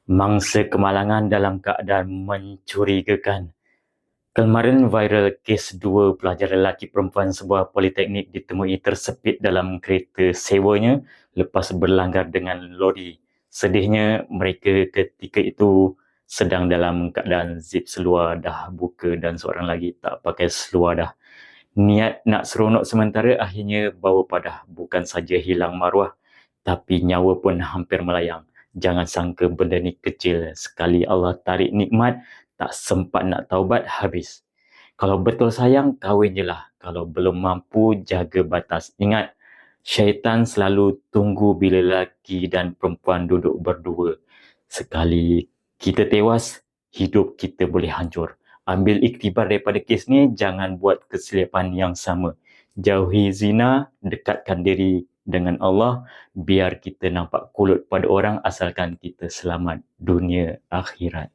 Mangsa kemalangan dalam keadaan mencurigakan. Kemarin viral kes dua pelajar lelaki perempuan sebuah politeknik ditemui tersepit dalam kereta sewanya lepas berlanggar dengan lori. Sedihnya mereka ketika itu sedang dalam keadaan zip seluar dah buka dan seorang lagi tak pakai seluar dah. Niat nak seronok sementara akhirnya bawa padah. Bukan saja hilang maruah, tapi nyawa pun hampir melayang. Jangan sangka benda ni kecil. Sekali Allah tarik nikmat, tak sempat nak taubat, habis. Kalau betul sayang, kahwin je lah. Kalau belum mampu, jaga batas. Ingat, syaitan selalu tunggu bila lelaki dan perempuan duduk berdua. Sekali kita tewas, hidup kita boleh hancur. Ambil iktibar daripada kes ni, jangan buat kesilapan yang sama. Jauhi zina, dekatkan diri dengan Allah, biar kita nampak kulut pada orang asalkan kita selamat dunia akhirat.